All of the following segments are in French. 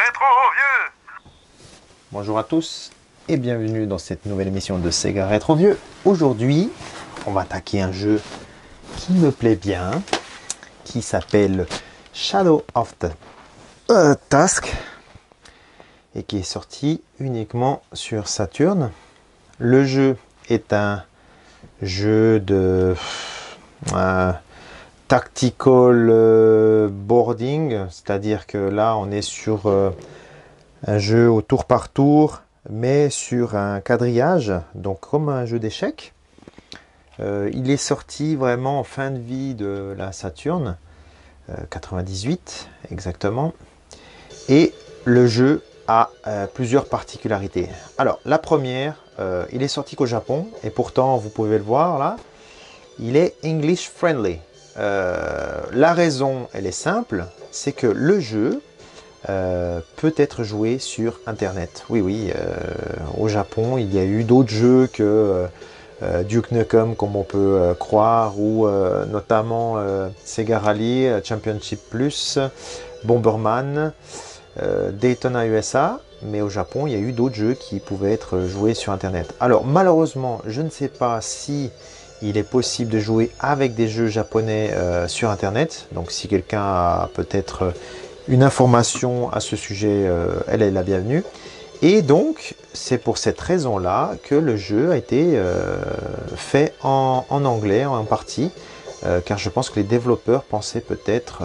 Rétro Vieux. Bonjour à tous et bienvenue dans cette nouvelle émission de Sega Rétro Vieux. Aujourd'hui, on va attaquer un jeu qui me plaît bien, qui s'appelle Shadow of the Tusk et qui est sorti uniquement sur Saturn. Le jeu est un jeu de tactical boarding, c'est-à-dire que là on est sur un jeu au tour par tour, mais sur un quadrillage, donc comme un jeu d'échecs. Il est sorti vraiment en fin de vie de la Saturn, 98 exactement, et le jeu a plusieurs particularités. Alors la première, il est sorti qu'au Japon, et pourtant vous pouvez le voir là, il est English friendly. La raison, elle est simple, c'est que le jeu peut être joué sur internet. Oui, au Japon il y a eu d'autres jeux que Duke Nukem comme on peut croire, ou notamment Sega Rally Championship Plus, Bomberman, Daytona USA, mais au Japon il y a eu d'autres jeux qui pouvaient être joués sur internet. Alors malheureusement je ne sais pas si il est possible de jouer avec des jeux japonais sur internet, donc si quelqu'un a peut-être une information à ce sujet, elle est la bienvenue. Et donc c'est pour cette raison là que le jeu a été fait en anglais en partie, car je pense que les développeurs pensaient peut-être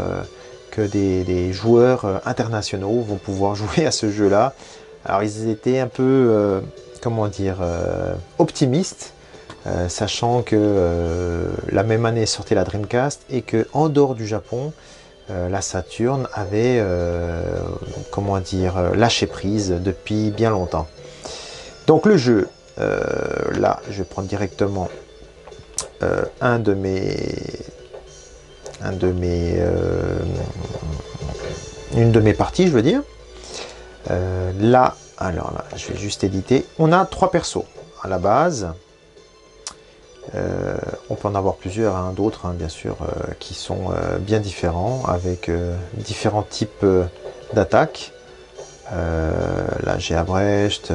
que des joueurs internationaux vont pouvoir jouer à ce jeu là. Alors ils étaient un peu optimistes, sachant que la même année sortait la Dreamcast et que en dehors du Japon la Saturn avait lâché prise depuis bien longtemps. Donc le jeu, là je vais prendre directement une de mes parties, je veux dire. Là, je vais juste éditer. On a 3 persos à la base. On peut en avoir plusieurs, d'autres bien sûr, qui sont bien différents, avec différents types d'attaques. Là j'ai Abrecht,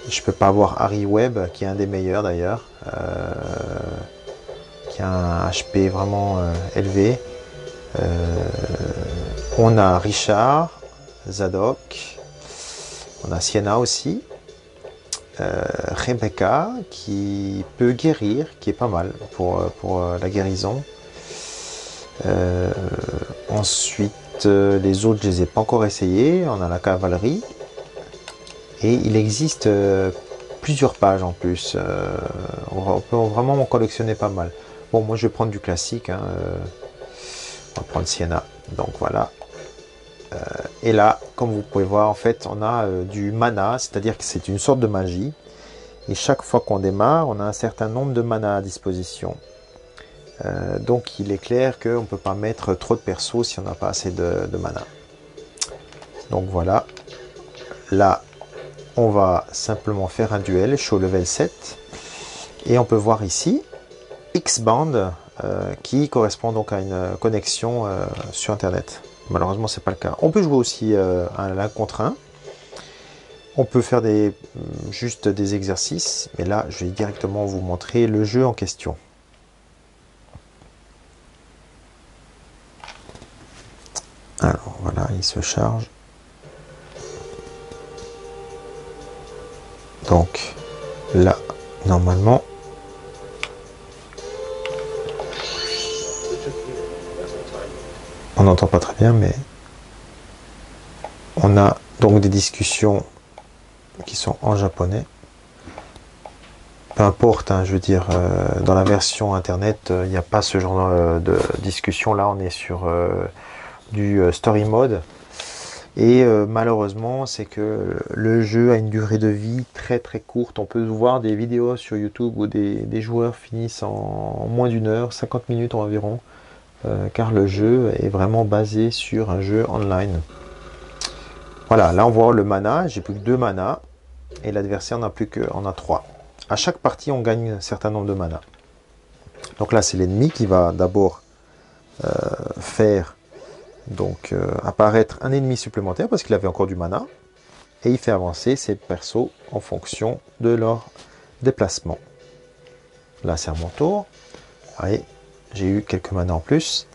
je peux pas avoir Harry Webb, qui est un des meilleurs d'ailleurs, qui a un HP vraiment élevé. On a Richard, Zadok, on a Sienna aussi. Rebecca qui peut guérir, qui est pas mal pour la guérison. Ensuite les autres je les ai pas encore essayés. On a la cavalerie et il existe plusieurs pages en plus. On peut vraiment en collectionner pas mal. Bon, moi je vais prendre du classique, on va prendre Sienna, donc voilà. Et là, comme vous pouvez voir, en fait, on a du mana, c'est-à-dire que c'est une sorte de magie. Et chaque fois qu'on démarre, on a un certain nombre de mana à disposition. Donc il est clair qu'on ne peut pas mettre trop de persos si on n'a pas assez de mana. Donc voilà. Là, on va simplement faire un duel. Je suis au level 7. Et on peut voir ici X-Band qui correspond donc à une connexion sur Internet. Malheureusement, c'est pas le cas. On peut jouer aussi à l'un contre un. On peut faire juste des exercices, mais là, je vais directement vous montrer le jeu en question. Alors voilà, il se charge. Donc là, normalement, on n'entend pas très bien, mais on a donc des discussions qui sont en japonais. Peu importe, je veux dire, dans la version internet, il n'y a pas ce genre de discussion. Là, on est sur du story mode. Et malheureusement, c'est que le jeu a une durée de vie très très courte. On peut voir des vidéos sur YouTube où des joueurs finissent en moins d'une heure, 50 minutes environ, car le jeu est vraiment basé sur un jeu online. Voilà, là on voit le mana, j'ai plus que 2 mana, et l'adversaire en a 3. À chaque partie, on gagne un certain nombre de mana. Donc là, c'est l'ennemi qui va d'abord faire donc apparaître un ennemi supplémentaire parce qu'il avait encore du mana. Et il fait avancer ses persos en fonction de leur déplacement. Là, c'est à mon tour. Allez, j'ai eu quelques mana en plus.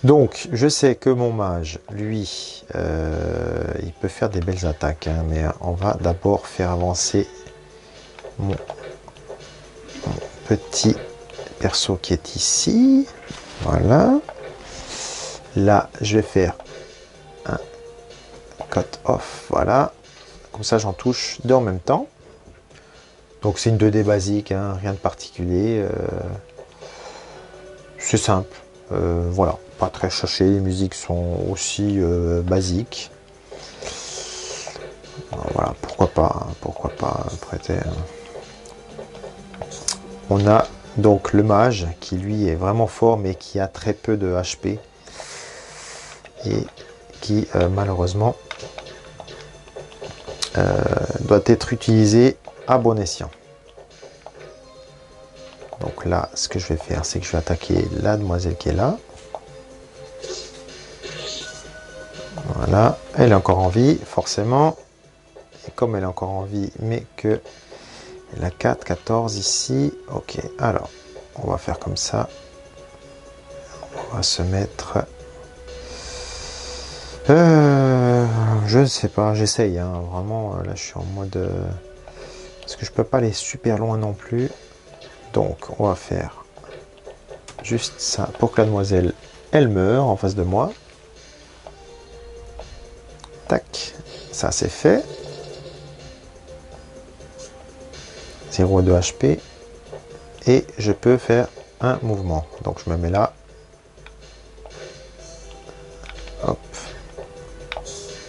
Donc, je sais que mon mage, lui, il peut faire des belles attaques. Hein, mais on va d'abord faire avancer mon petit perso qui est ici. Voilà. Là, je vais faire un cut off. Voilà. Comme ça, j'en touche deux en même temps. Donc, c'est une 2D basique, hein, rien de particulier. C'est simple. Voilà. Pas très cherché. Les musiques sont aussi basiques. Voilà. Pourquoi pas prêter. On a donc le mage qui lui est vraiment fort mais qui a très peu de HP et qui malheureusement doit être utilisé à bon escient. Donc là, ce que je vais faire, c'est que je vais attaquer la demoiselle qui est là. Voilà, elle est encore en vie, forcément. Et comme elle est encore en vie, mais que elle a 4, 14 ici. Ok, alors, on va faire comme ça. On va se mettre... je ne sais pas, j'essaye. Hein, vraiment, là, je suis en mode... parce que je peux pas aller super loin non plus. Donc, on va faire juste ça pour que la demoiselle, elle meure en face de moi. Tac, ça c'est fait. 0,2 HP. Et je peux faire un mouvement. Donc, je me mets là. Hop.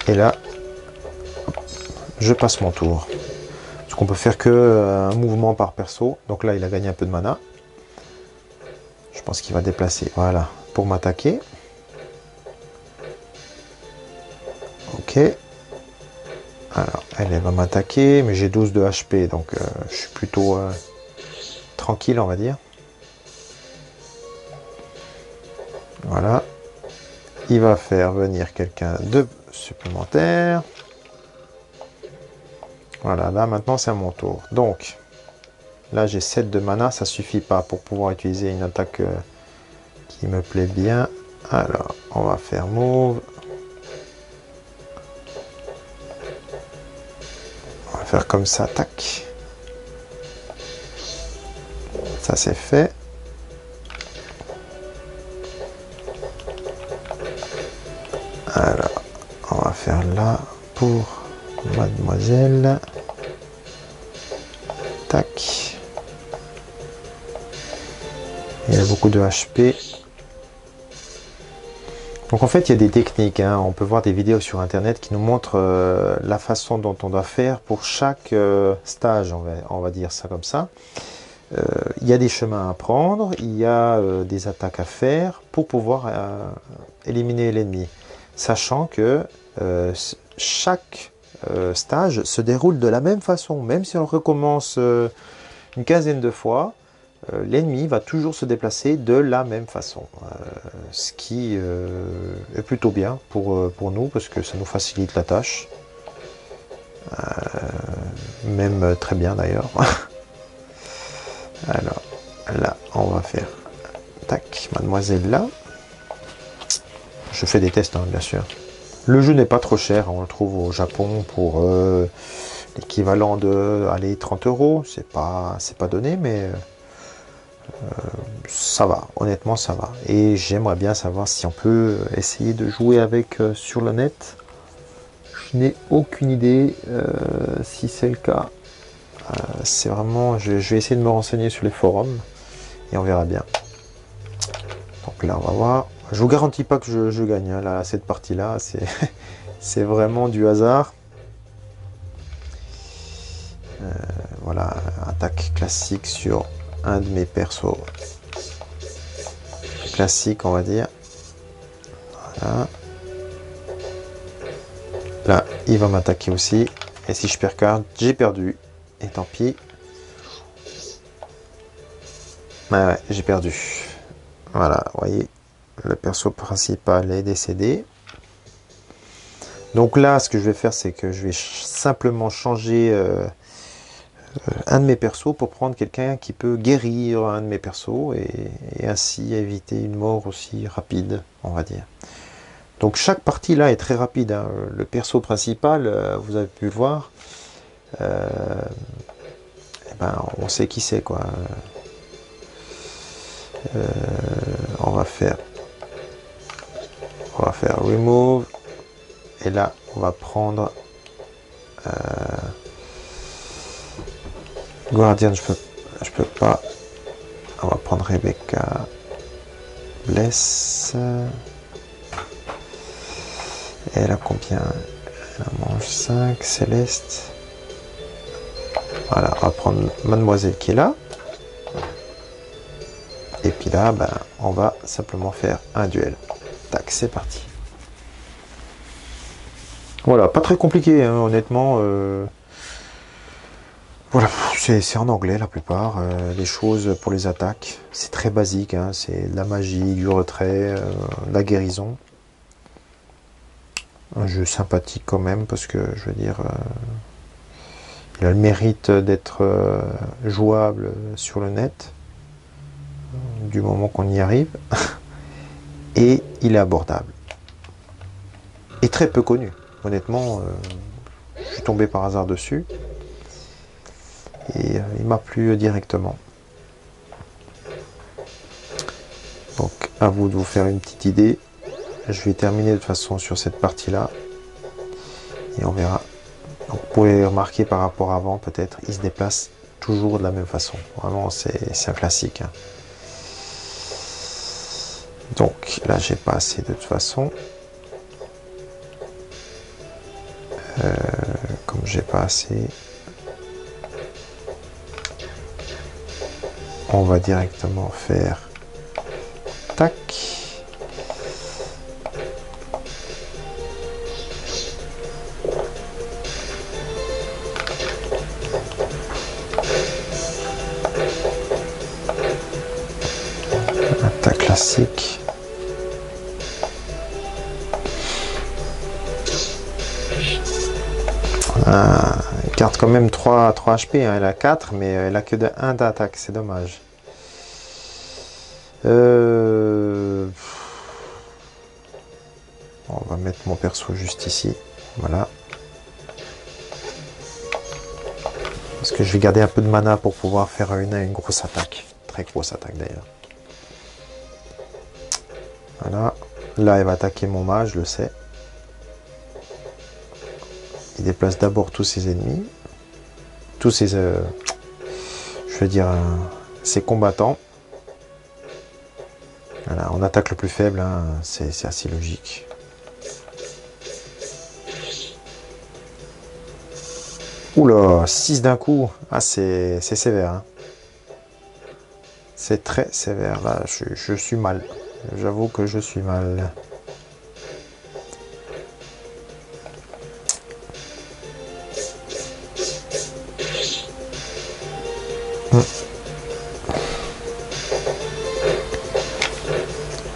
Et là, hop, je passe mon tour. Parce qu'on peut faire que un mouvement par perso. Donc là, il a gagné un peu de mana. Je pense qu'il va déplacer. Voilà. Pour m'attaquer. Ok. Alors, elle va m'attaquer. Mais j'ai 12 de HP. Donc, je suis plutôt tranquille, on va dire. Voilà. Il va faire venir quelqu'un de supplémentaire. Voilà, là maintenant c'est à mon tour. Donc, là j'ai 7 de mana, ça suffit pas pour pouvoir utiliser une attaque qui me plaît bien. Alors, on va faire move. On va faire comme ça, tac. Ça c'est fait. Alors, on va faire là pour mademoiselle. Tac. Il y a beaucoup de HP. Donc en fait, il y a des techniques. Hein. On peut voir des vidéos sur Internet qui nous montrent la façon dont on doit faire pour chaque stage, on va dire ça comme ça. Il y a des chemins à prendre, il y a des attaques à faire pour pouvoir éliminer l'ennemi. Sachant que chaque stage se déroule de la même façon. Même si on recommence une quinzaine de fois, l'ennemi va toujours se déplacer de la même façon. Ce qui est plutôt bien pour nous, parce que ça nous facilite la tâche. Même très bien d'ailleurs. Alors, là, on va faire... Tac, mademoiselle là. Je fais des tests, hein, bien sûr. Le jeu n'est pas trop cher, on le trouve au Japon pour l'équivalent de allez, 30 €. C'est pas donné, mais ça va, honnêtement ça va. Et j'aimerais bien savoir si on peut essayer de jouer avec sur le net. Je n'ai aucune idée si c'est le cas. C'est vraiment, je vais essayer de me renseigner sur les forums et on verra bien. Donc là, on va voir. Je vous garantis pas que je gagne hein, là, cette partie-là. C'est vraiment du hasard. Voilà, attaque classique sur un de mes persos. Classique, on va dire. Voilà. Là, il va m'attaquer aussi. Et si je perds carte, j'ai perdu. Et tant pis. Ouais, j'ai perdu. Voilà, vous voyez. le perso principal est décédé. Donc là, ce que je vais faire, c'est que je vais simplement changer un de mes persos pour prendre quelqu'un qui peut guérir un de mes persos et ainsi éviter une mort aussi rapide, on va dire. Donc chaque partie là est très rapide, hein. Le perso principal, vous avez pu le voir, eh ben, on sait qui c'est quoi. On va faire remove et là on va prendre Guardian, je peux pas. On va prendre Rebecca Bless. Et elle a combien? Elle en mange 5. Céleste. Voilà, on va prendre Mademoiselle qui est là. Et puis là, ben, on va simplement faire un duel. Tac, c'est parti. Voilà, pas très compliqué, hein, honnêtement. Voilà, c'est en anglais la plupart. Les choses pour les attaques, c'est très basique. Hein, c'est de la magie, du retrait, de la guérison. Un jeu sympathique quand même, parce que, je veux dire, il a le mérite d'être jouable sur le net, du moment qu'on y arrive. Et il est abordable. Et très peu connu. Honnêtement, je suis tombé par hasard dessus. Et il m'a plu directement. Donc à vous de vous faire une petite idée. Je vais terminer de toute façon sur cette partie là et on verra. Donc, vous pouvez remarquer par rapport à avant, peut-être il se déplace toujours de la même façon. Vraiment c'est un classique, hein. Donc là j'ai pas assez de toute façon. Comme j'ai pas assez, on va directement faire tac. Attaque classique. Elle garde quand même 3 HP, hein. Elle a 4, mais elle a que de 1 d'attaque, c'est dommage. On va mettre mon perso juste ici, voilà. Parce que je vais garder un peu de mana pour pouvoir faire une grosse attaque. Très grosse attaque d'ailleurs. Voilà. Là, elle va attaquer mon mage, je le sais. Il déplace d'abord tous ses ennemis. Tous ses... je veux dire... ses combattants. Voilà, on attaque le plus faible, hein, c'est assez logique. Oula, 6 d'un coup. Ah, c'est sévère, hein. C'est très sévère. Là, je suis mal. J'avoue que je suis mal.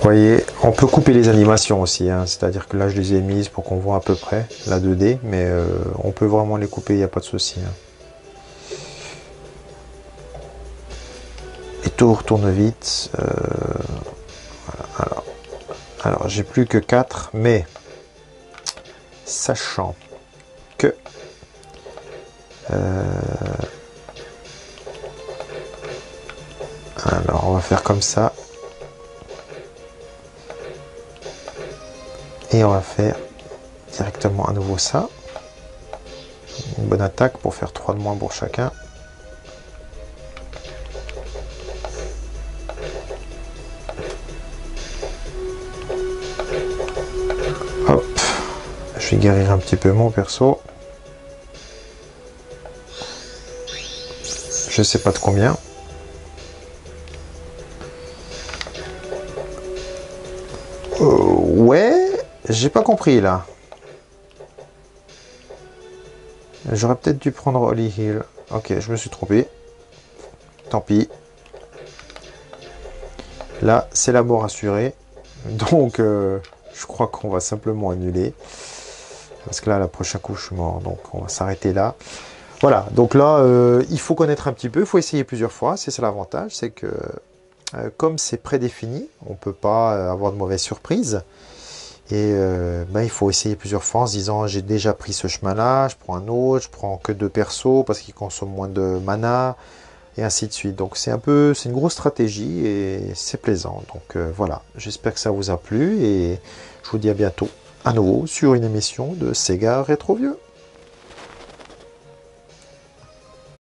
Vous voyez, on peut couper les animations aussi, hein. C'est-à-dire que là je les ai mises pour qu'on voit à peu près la 2D, mais on peut vraiment les couper, il n'y a pas de souci, hein. Les tours tournent vite. Voilà. Alors j'ai plus que 4, mais sachant que alors on va faire comme ça. Et on va faire directement à nouveau ça. Une bonne attaque pour faire 3 de moins pour chacun. Hop. Je vais guérir un petit peu mon perso. Je sais pas de combien. Ouais. J'ai pas compris là. J'aurais peut-être dû prendre Holy Heal. Ok, je me suis trompé. Tant pis. Là, c'est la mort assurée. Donc, je crois qu'on va simplement annuler. Parce que là, la prochaine coup, je suis mort. Donc, on va s'arrêter là. Voilà, donc là, il faut connaître un petit peu, il faut essayer plusieurs fois. C'est ça l'avantage, c'est que comme c'est prédéfini, on ne peut pas avoir de mauvaises surprises. Et ben, il faut essayer plusieurs fois en se disant j'ai déjà pris ce chemin-là, je prends un autre, je prends que 2 persos parce qu'ils consomment moins de mana, et ainsi de suite. Donc c'est une grosse stratégie et c'est plaisant. Donc voilà, j'espère que ça vous a plu et je vous dis à bientôt à nouveau sur une émission de Sega Rétro Vieux.